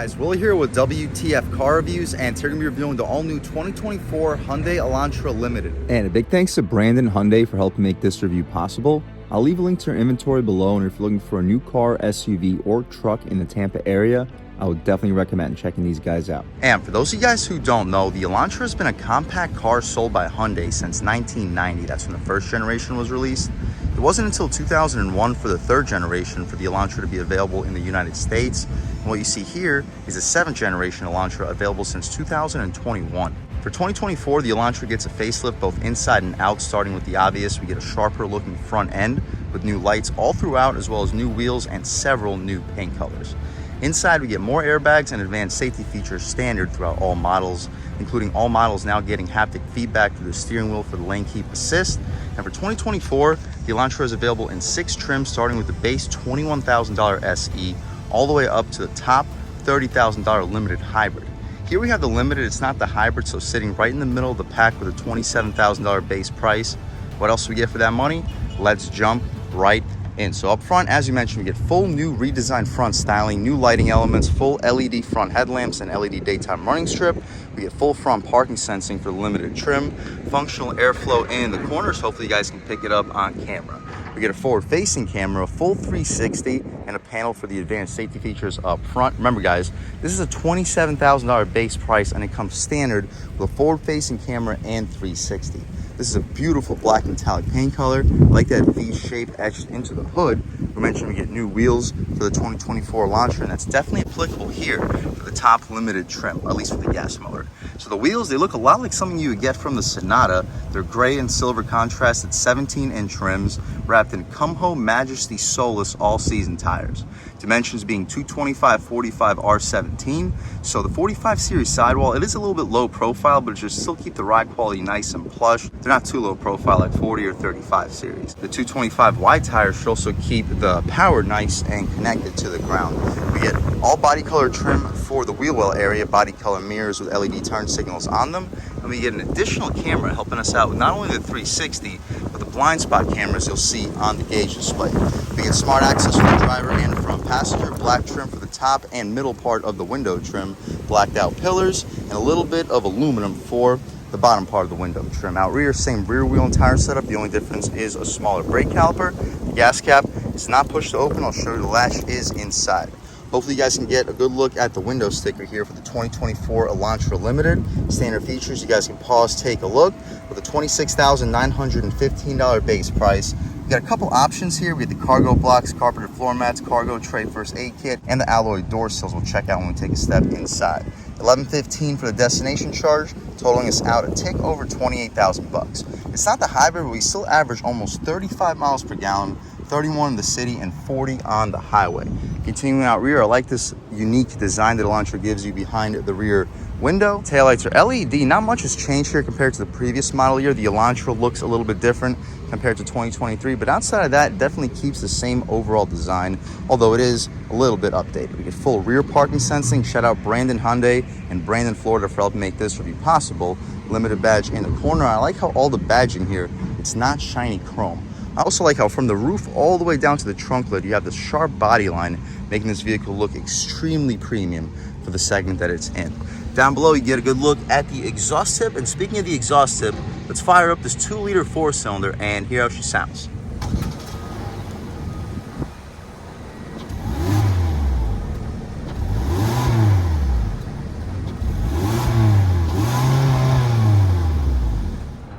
guys, Willie here with W.T.F Car Reviews, and today we're going to be reviewing the all-new 2024 Hyundai Elantra Limited. And a big thanks to Brandon Hyundai for helping make this review possible. I'll leave a link to their inventory below, and if you're looking for a new car, SUV, or truck in the Tampa area, I would definitely recommend checking these guys out. And for those of you guys who don't know, the Elantra has been a compact car sold by Hyundai since 1990. That's when the first generation was released. It wasn't until 2001 for the third generation for the Elantra to be available in the United States. And what you see here is the seventh generation Elantra, available since 2021. For 2024, the Elantra gets a facelift both inside and out. Starting with the obvious, we get a sharper looking front end with new lights all throughout, as well as new wheels and several new paint colors. Inside, we get more airbags and advanced safety features standard throughout all models, including all models now getting haptic feedback through the steering wheel for the lane keep assist. And for 2024, the Elantra is available in 6 trims, starting with the base $21,000 SE all the way up to the top $30,000 limited hybrid. Here we have the limited, it's not the hybrid, so sitting right in the middle of the pack with a $27,000 base price. What else do we get for that money? Let's jump right in. So up front, as you mentioned, we get full new redesigned front styling, new lighting elements, full LED front headlamps and LED daytime running strip. We get full front parking sensing for the limited trim, functional airflow in the corners. Hopefully you guys can pick it up on camera. We get a forward-facing camera, full 360, and a panel for the advanced safety features up front. Remember guys, this is a $27,000 base price, and it comes standard with a forward-facing camera and 360. This is a beautiful black metallic paint color. I like that V shape etched into the hood. We mentioned we get new wheels for the 2024 Elantra, and that's definitely applicable here for the top limited trim, at least for the gas motor. So the wheels, they look a lot like something you would get from the Sonata. They're gray and silver contrasted 17-inch rims wrapped in Come Home Majesty Solus all-season tires. Dimensions being 225/45 R17. So the 45 series sidewall, it is a little bit low profile, but it should still keep the ride quality nice and plush. They're not too low profile like 40 or 35 series. The 225 wide tires should also keep the power nice and connected to the ground. We get all body color trim for the wheel well area, body color mirrors with LED turn signals on them. And we get an additional camera helping us out with not only the 360, but the blind spot cameras you'll see on the gauge display. We get smart access for the driver and front passenger, black trim for the top and middle part of the window trim, blacked out pillars, and a little bit of aluminum for the bottom part of the window trim. Out rear, same rear wheel and tire setup. The only difference is a smaller brake caliper. The gas cap is not pushed to open. I'll show you the latch is inside. Hopefully you guys can get a good look at the window sticker here for the 2024 Elantra Limited. Standard features, you guys can pause, take a look. With a $26,915 base price, we got a couple options here. We have the cargo blocks, carpeted floor mats, cargo tray first aid kit, and the alloy door sills we'll check out when we take a step inside. $11.15 for the destination charge, totaling us out a tick over 28,000 bucks. It's not the hybrid, but we still average almost 35 miles per gallon, 31 in the city and 40 on the highway. Continuing out rear, I like this unique design that Elantra gives you behind the rear window. Taillights are LED. Not much has changed here compared to the previous model year. The Elantra looks a little bit different compared to 2023, but outside of that, it definitely keeps the same overall design, although it is a little bit updated. We get full rear parking sensing. Shout out Brandon Hyundai and Brandon, Florida for helping make this review possible. Limited badge in the corner. I like how all the badging here, it's not shiny chrome. I also like how from the roof all the way down to the trunk lid, you have this sharp body line, making this vehicle look extremely premium for the segment that it's in. Down below, you get a good look at the exhaust tip. And speaking of the exhaust tip, let's fire up this 2-liter 4-cylinder and hear how she sounds.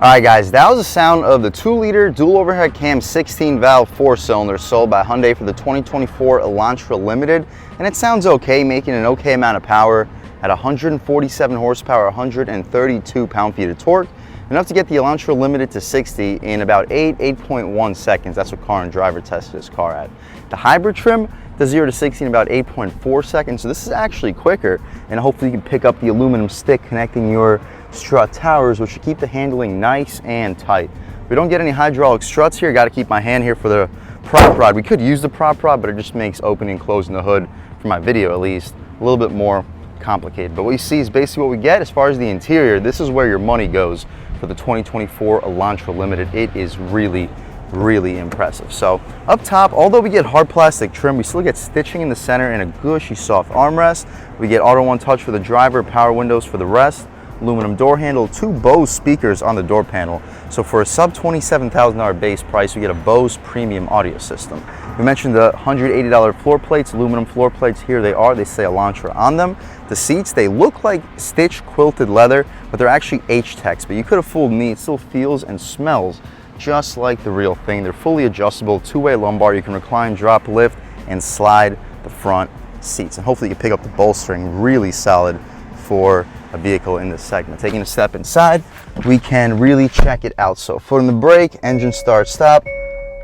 Alright guys, that was the sound of the 2-liter dual overhead cam 16-valve 4-cylinder sold by Hyundai for the 2024 Elantra Limited, and it sounds okay, making an okay amount of power at 147 horsepower, 132 pound-feet of torque, enough to get the Elantra Limited to 60 in about 8.1 seconds. That's what Car and Driver tested this car at. The hybrid trim does 0 to 60 in about 8.4 seconds, so this is actually quicker, and hopefully you can pick up the aluminum stick connecting your strut towers, which should keep the handling nice and tight. We don't get any hydraulic struts here. Got to keep my hand here for the prop rod. We could use the prop rod, but it just makes opening and closing the hood, for my video at least, a little bit more complicated. But what you see is basically what we get. As far as the interior, this is where your money goes for the 2024 Elantra Limited. It is really really impressive. So up top, although we get hard plastic trim, we still get stitching in the center and a gushy soft armrest. We get auto one touch for the driver, power windows for the rest, aluminum door handle, 2 Bose speakers on the door panel. So for a sub $27,000 base price, we get a Bose premium audio system. We mentioned the $180 floor plates, aluminum floor plates. Here they are. They say Elantra on them. The seats, they look like stitched quilted leather, but they're actually H-Tex. But you could have fooled me. It still feels and smells just like the real thing. They're fully adjustable, 2-way lumbar. You can recline, drop, lift, and slide the front seats. And hopefully you pick up the bolstering really solid for a vehicle in this segment. Taking a step inside, we can really check it out. So foot on the brake, engine start, stop,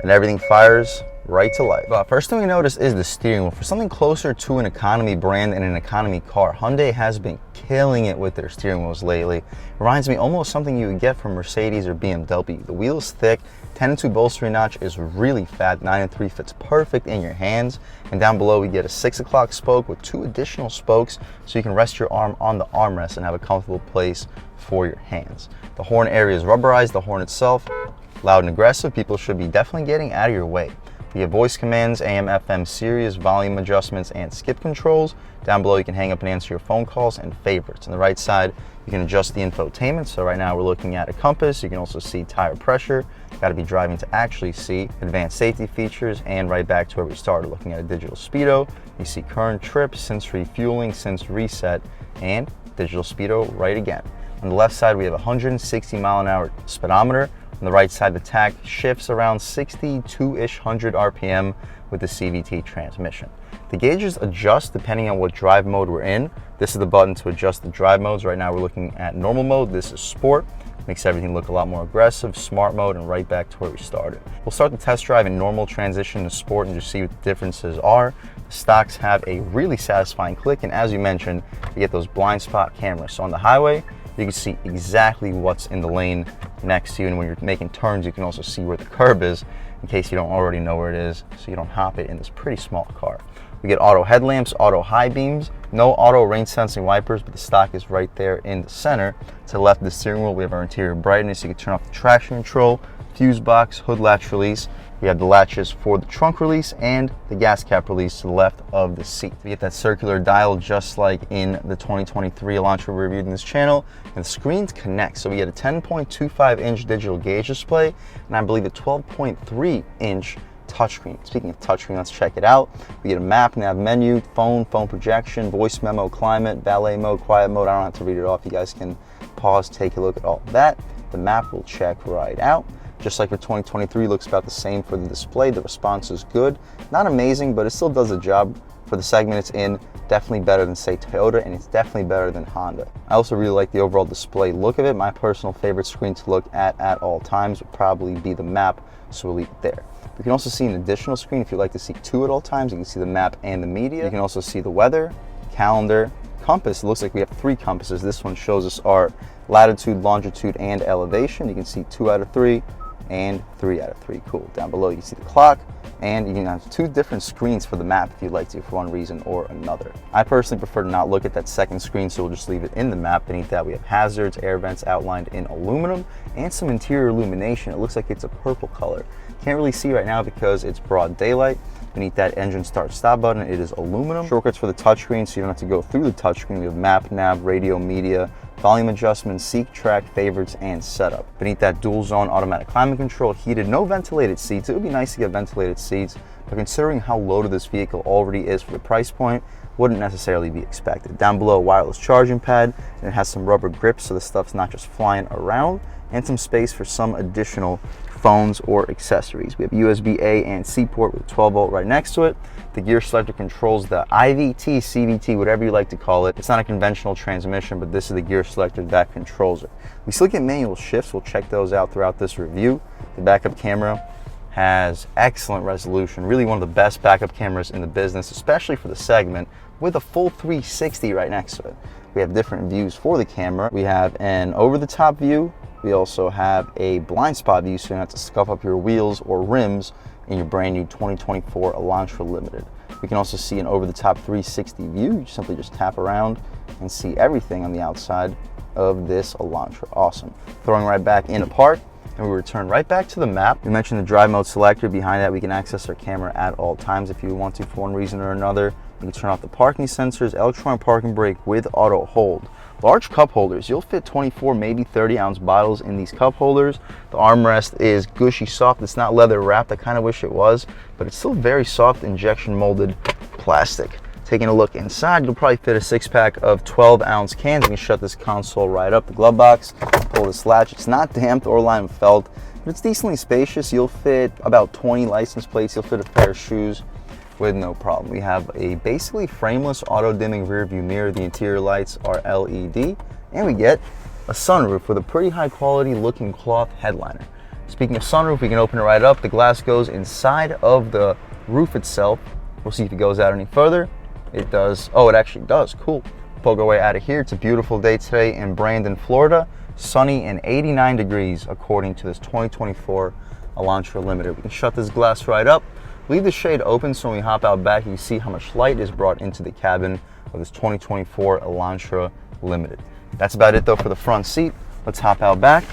and everything fires right to life. First thing we notice is the steering wheel. For something closer to an economy brand and an economy car, Hyundai has been killing it with their steering wheels lately. It reminds me almost something you would get from Mercedes or BMW. The wheel is thick, 10-2 bolstering notch is really fat, 9-3 fits perfect in your hands. And down below we get a 6 o'clock spoke with 2 additional spokes so you can rest your arm on the armrest and have a comfortable place for your hands. The horn area is rubberized, the horn itself, loud and aggressive. People should be definitely getting out of your way. You get voice commands, AM, FM, Sirius, volume adjustments, and skip controls. Down below, you can hang up and answer your phone calls and favorites. On the right side, you can adjust the infotainment. So right now, we're looking at a compass. You can also see tire pressure. Got to be driving to actually see advanced safety features. And right back to where we started, looking at a digital speedo. You see current trip, since refueling, since reset, and digital speedo right again. On the left side, we have a 160-mile-an-hour speedometer. On the right side, the tach shifts around 62-ish hundred RPM with the CVT transmission. The gauges adjust depending on what drive mode we're in. This is the button to adjust the drive modes. Right now we're looking at normal mode. This is sport. Makes everything look a lot more aggressive. Smart mode, and right back to where we started. We'll start the test drive in normal, transition to sport, and just see what the differences are. The stocks have a really satisfying click, and as you mentioned, you get those blind spot cameras. So on the highway, you can see exactly what's in the lane next to you, and when you're making turns, you can also see where the curb is in case you don't already know where it is, so you don't hop it in this pretty small car. We get auto headlamps, auto high beams, no auto rain sensing wipers, but the stock is right there in the center. To the left of the steering wheel, we have our interior brightness. You can turn off the traction control, fuse box, hood latch release. We have the latches for the trunk release and the gas cap release to the left of the seat. We get that circular dial just like in the 2023 Elantra we reviewed in this channel, and the screens connect. So we get a 10.25-inch digital gauge display, and I believe a 12.3-inch touchscreen. Speaking of touchscreen, let's check it out. We get a map, nav menu, phone projection, voice memo, climate, valet mode, quiet mode. I don't have to read it off. You guys can pause, take a look at all that. The map will check right out. Just like for 2023, looks about the same for the display. The response is good. Not amazing, but it still does the job for the segment it's in. Definitely better than, say, Toyota, and it's definitely better than Honda. I also really like the overall display look of it. My personal favorite screen to look at all times would probably be the map, so we'll leave it there. You can also see an additional screen if you'd like to see 2 at all times. You can see the map and the media. You can also see the weather, calendar, compass. It looks like we have 3 compasses. This one shows us our latitude, longitude, and elevation. You can see 2 out of 3 and 3 out of 3. Cool. Down below you can see the clock, and you can have 2 different screens for the map if you'd like to for one reason or another. I personally prefer to not look at that second screen, so we'll just leave it in the map. Beneath that we have hazards, air vents outlined in aluminum, and some interior illumination. It looks like it's a purple color. Can't really see right now because it's broad daylight. Beneath that engine start stop button, it is aluminum. Shortcuts for the touchscreen, so you don't have to go through the touchscreen. We have map, nav, radio, media, volume adjustments, seek, track, favorites, and setup. Beneath that dual zone automatic climate control, heated, no ventilated seats. It would be nice to get ventilated seats, but considering how loaded this vehicle already is for the price point, wouldn't necessarily be expected. Down below, wireless charging pad, and it has some rubber grips so the stuff's not just flying around, and some space for some additional phones or accessories. We have USB-A and C port with 12 volt right next to it. The gear selector controls the IVT, CVT, whatever you like to call it. It's not a conventional transmission, but this is the gear selector that controls it. We still get manual shifts. We'll check those out throughout this review. The backup camera has excellent resolution, really one of the best backup cameras in the business, especially for the segment, with a full 360 right next to it. We have different views for the camera. We have an over-the-top view. We also have a blind spot view, so you don't have to scuff up your wheels or rims in your brand new 2024 Elantra Limited. We can also see an over-the-top 360 view. You simply just tap around and see everything on the outside of this Elantra. Awesome. Throwing right back into park, and we return right back to the map. We mentioned the drive mode selector. Behind that, we can access our camera at all times if you want to for one reason or another. We can turn off the parking sensors, electronic parking brake with auto hold. Large cup holders. You'll fit 24, maybe 30-ounce bottles in these cup holders. The armrest is gushy soft. It's not leather wrapped. I kind of wish it was, but it's still very soft injection molded plastic. Taking a look inside, you'll probably fit a 6-pack of 12-ounce cans. You can shut this console right up. The glove box, pull this latch. It's not damped or lime felt, but it's decently spacious. You'll fit about 20 license plates. You'll fit a pair of shoes with no problem. We have a basically frameless auto-dimming rear view mirror. The interior lights are LED, and we get a sunroof with a pretty high-quality looking cloth headliner. Speaking of sunroof, we can open it right up. The glass goes inside of the roof itself. We'll see if it goes out any further. It does. Oh, it actually does. Cool. Poke our way out of here. It's a beautiful day today in Brandon, Florida. Sunny and 89 degrees according to this 2024 Elantra Limited. We can shut this glass right up. Leave the shade open so when we hop out back, you can see how much light is brought into the cabin of this 2024 Elantra Limited. That's about it though for the front seat. Let's hop out back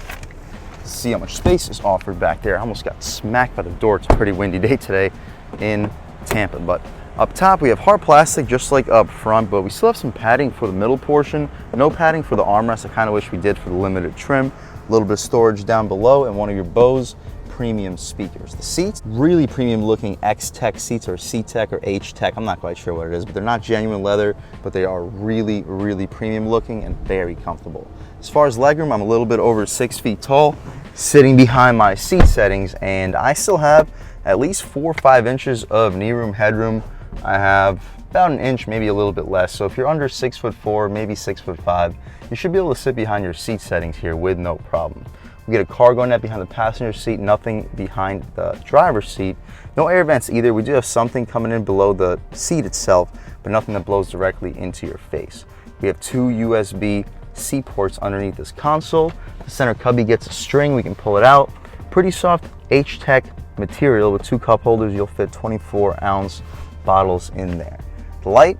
to see how much space is offered back there. I almost got smacked by the door. It's a pretty windy day today in Tampa, but up top, we have hard plastic just like up front, but we still have some padding for the middle portion. No padding for the armrest. I kind of wish we did for the limited trim. A little bit of storage down below and one of your Bose premium speakers. The seats, really premium looking X-Tech seats, or C-Tech or H-Tech. I'm not quite sure what it is, but they're not genuine leather, but they are really, really premium looking and very comfortable. As far as legroom, I'm a little bit over 6 feet tall, sitting behind my seat settings, and I still have at least 4 or 5 inches of knee room, headroom. I have about an inch, maybe a little bit less. So if you're under 6'4", maybe 6'5", you should be able to sit behind your seat settings here with no problem. We get a cargo net behind the passenger seat, nothing behind the driver's seat. No air vents either. We do have something coming in below the seat itself, but nothing that blows directly into your face. We have 2 USB-C ports underneath this console. The center cubby gets a string. We can pull it out. Pretty soft H-Tech material with 2 cup holders. You'll fit 24-ounce bottles in there. The light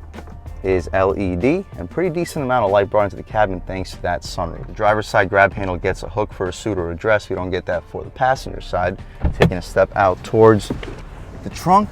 is LED and pretty decent amount of light brought into the cabin thanks to that sunroof. The driver's side grab handle gets a hook for a suit or a dress. We don't get that for the passenger side. Taking a step out towards the trunk,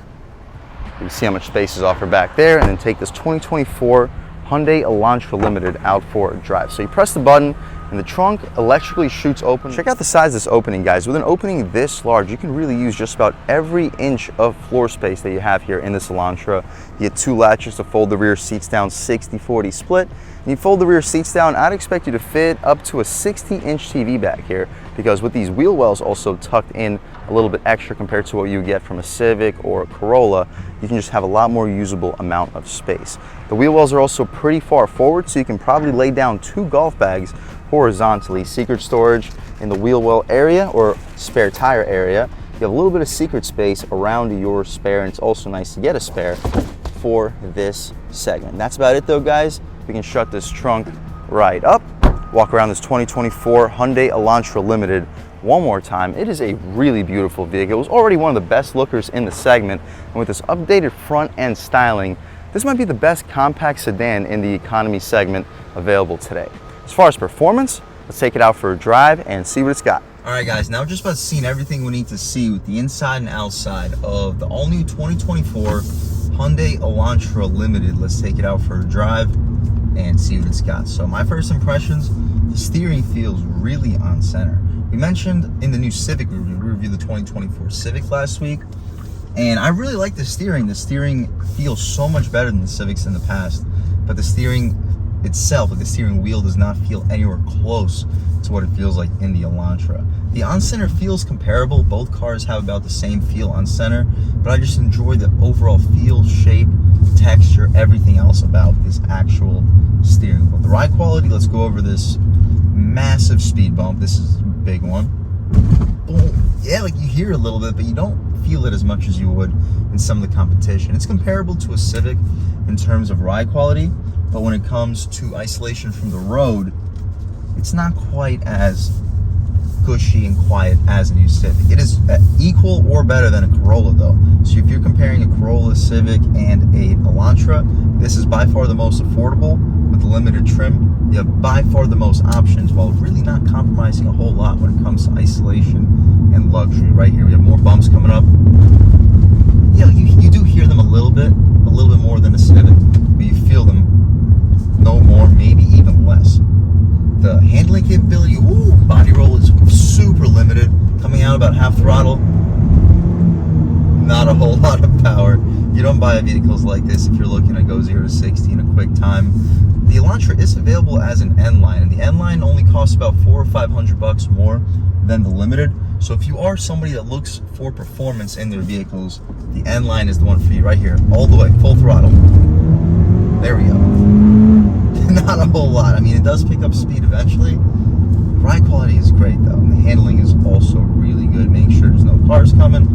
you can see how much space is offered back there, and then take this 2024 Hyundai Elantra Limited out for a drive. So you press the button and the trunk electrically shoots open. Check out the size of this opening, guys. With an opening this large, you can really use just about every inch of floor space that you have here in this Elantra. You get 2 latches to fold the rear seats down, 60-40 split. And you fold the rear seats down, I'd expect you to fit up to a 60-inch TV back here, because with these wheel wells also tucked in a little bit extra compared to what you get from a Civic or a Corolla, you can just have a lot more usable amount of space. The wheel wells are also pretty far forward, so you can probably lay down 2 golf bags horizontally. Secret storage in the wheel well area or spare tire area. You have a little bit of secret space around your spare, and it's also nice to get a spare for this segment. That's about it though, guys. We can shut this trunk right up, walk around this 2024 Hyundai Elantra Limited one more time. It is a really beautiful vehicle. It was already one of the best lookers in the segment, and with this updated front end styling, this might be the best compact sedan in the economy segment available today. As far as performance, let's take it out for a drive and see what it's got. All right, guys, now we're just about seeing everything we need to see with the inside and outside of the all-new 2024 Hyundai Elantra Limited. Let's take it out for a drive and see what it's got. So my first impressions, the steering feels really on center. We mentioned in the new Civic review, we reviewed the 2024 Civic last week, and I really like the steering. The steering feels so much better than the Civics in the past, but the steering itself, like the steering wheel, does not feel anywhere close to what it feels like in the Elantra. The on-center feels comparable. Both cars have about the same feel on center, but I just enjoy the overall feel, shape, texture, everything else about this actual steering wheel. The ride quality, let's go over this massive speed bump. This is a big one. Boom. Yeah, like you hear a little bit, but you don't feel it as much as you would in some of the competition. It's comparable to a Civic in terms of ride quality, but when it comes to isolation from the road, it's not quite as gushy and quiet as a new Civic. It is equal or better than a Corolla though. So if you're comparing a Corolla, Civic, and a Elantra, this is by far the most affordable, but with the limited trim, you have by far the most options while really not compromising a whole lot when it comes to isolation and luxury. Right here we have more bumps coming up. Yeah, you do hear them a little bit more than a Civic, but you feel them no more, maybe even less. The handling capability, body roll is super limited, coming out about half throttle. Not a whole lot of power. You don't buy vehicles like this if you're looking to go 0 to 60 in a quick time. The Elantra is available as an N-Line, and the N-Line only costs about $400 or $500 more than the Limited. So if you are somebody that looks for performance in their vehicles, the N-Line is the one for you right here, all the way, full throttle. There we go. Not a whole lot. I mean, it does pick up speed eventually. The ride quality is great though, and the handling is also really good. Make sure there's no cars coming.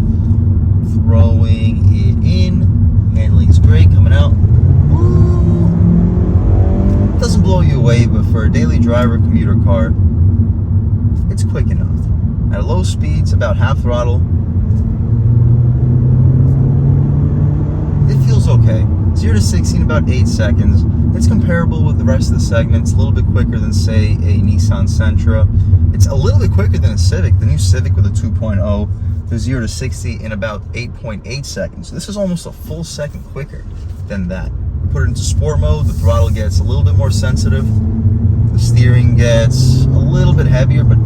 Throwing it in. Handling is great, coming out. Woo! Doesn't blow you away, but for a daily driver commuter car, it's quick enough. At low speeds, about half throttle, it feels okay. 0 to 60 in about 8 seconds. It's comparable with the rest of the segment. It's a little bit quicker than, say, a Nissan Sentra. It's a little bit quicker than a Civic. The new Civic with a 2.0, the 0 to 60 in about 8.8 seconds. This is almost a full second quicker than that. Put it into sport mode, the throttle gets a little bit more sensitive. The steering gets a little bit heavier, but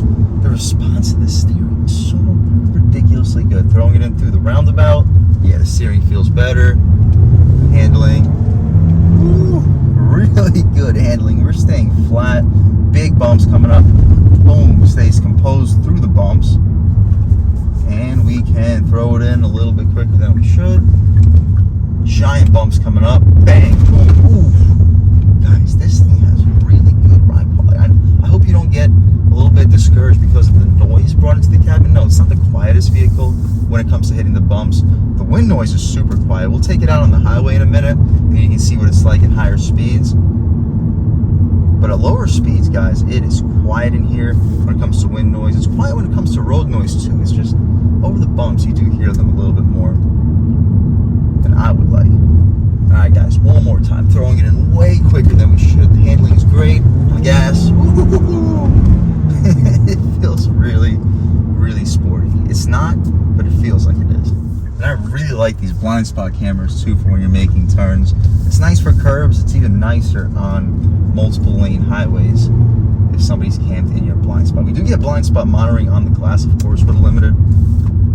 the response to the steering is so ridiculously good. Throwing it in through the roundabout, yeah, the steering feels better. Handling, really good handling. We're staying flat. Big bumps coming up. Boom, stays composed through the bumps. And we can throw it in a little bit quicker than we should. Giant bumps coming up. Bang, boom, ooh. Guys, this thing has really good ride quality. I hope you don't get a little bit discouraged because of the noise brought into the cabin. No, it's not the quietest vehicle when it comes to hitting the bumps. The wind noise is super quiet. We'll take it out on the highway in a minute, and you can see what it's like at higher speeds. But at lower speeds, guys, it is quiet in here when it comes to wind noise. It's quiet when it comes to road noise, too. It's just over the bumps, you do hear them a little bit more than I would like. All right, guys, one more time. Throwing it in way quicker than we should. The handling is great. On the gas. It feels really, really sporty. It's not, but it feels like it is. And I really like these blind spot cameras, too, for when you're making turns. It's nice for curbs. It's even nicer on multiple lane highways if somebody's camped in your blind spot. We do get blind spot monitoring on the glass, of course, for the Limited,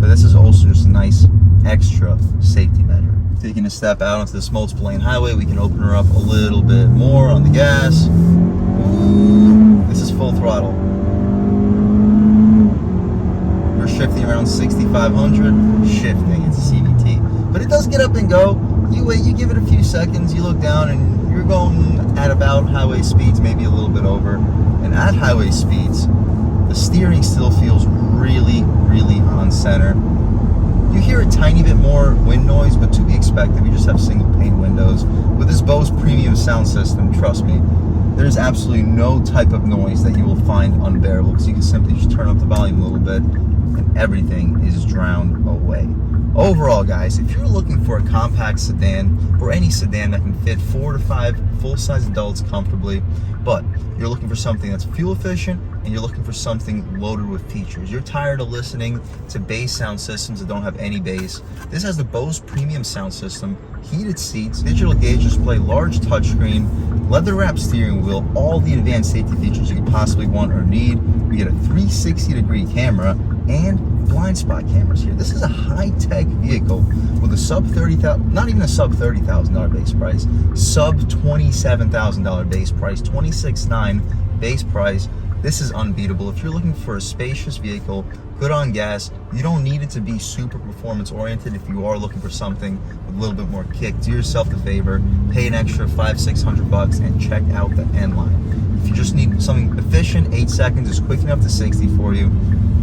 but this is also just a nice extra safety measure. Taking a step out onto this multiple lane highway, we can open her up a little bit more on the gas. Ooh, this is full throttle. We're shifting around 6,500, shifting, it's CVT. But it does get up and go. You wait, you give it a few seconds, you look down, and you're going at about highway speeds, maybe a little bit over. And at highway speeds, the steering still feels really, really on center. You hear a tiny bit more wind noise, but to be expected. We just have single pane windows. With this Bose premium sound system, trust me, there's absolutely no type of noise that you will find unbearable, because you can simply just turn up the volume a little bit and everything is drowned away. Overall, guys, if you're looking for a compact sedan, or any sedan that can fit 4 to 5 full-size adults comfortably, but you're looking for something that's fuel efficient, and you're looking for something loaded with features. You're tired of listening to bass sound systems that don't have any bass. This has the Bose premium sound system, heated seats, digital gauge display, large touchscreen, leather-wrapped steering wheel, all the advanced safety features you could possibly want or need. We get a 360-degree camera and blind spot cameras here. This is a high-tech vehicle with a sub $30,000, not even a sub $30,000 base price, sub $27,000 base price, $26,900 base price. This is unbeatable. If you're looking for a spacious vehicle, good on gas, you don't need it to be super performance oriented. If you are looking for something with a little bit more kick, do yourself the favor, pay an extra $500-600 and check out the N-Line. If you just need something efficient, 8 seconds is quick enough to 60 for you.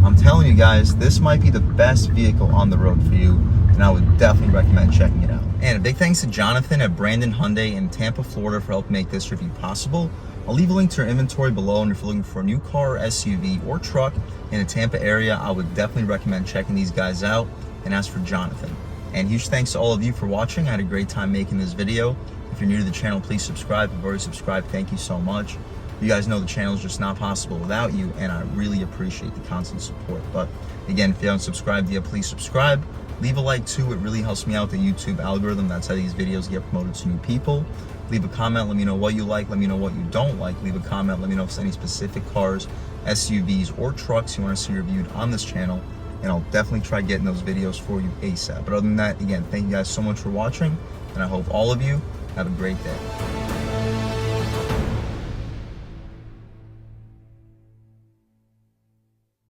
I'm telling you guys, this might be the best vehicle on the road for you, and I would definitely recommend checking it out. And a big thanks to Jonathan at Brandon Hyundai in Tampa, Florida for helping make this review possible. I'll leave a link to her inventory below, and if you're looking for a new car, SUV, or truck in the Tampa area, I would definitely recommend checking these guys out. And as for Jonathan, and huge thanks to all of you for watching. I had a great time making this video. If you're new to the channel, please subscribe. If you've already subscribed, thank you so much. You guys know the channel is just not possible without you, and I really appreciate the constant support. But again, if you haven't subscribed yet, please subscribe. Leave a like too, it really helps me out with the YouTube algorithm. That's how these videos get promoted to new people. Leave a comment, let me know what you like, let me know what you don't like. Leave a comment, let me know if there's any specific cars, SUVs, or trucks you want to see reviewed on this channel, and I'll definitely try getting those videos for you ASAP. But other than that, again, thank you guys so much for watching, and I hope all of you have a great day.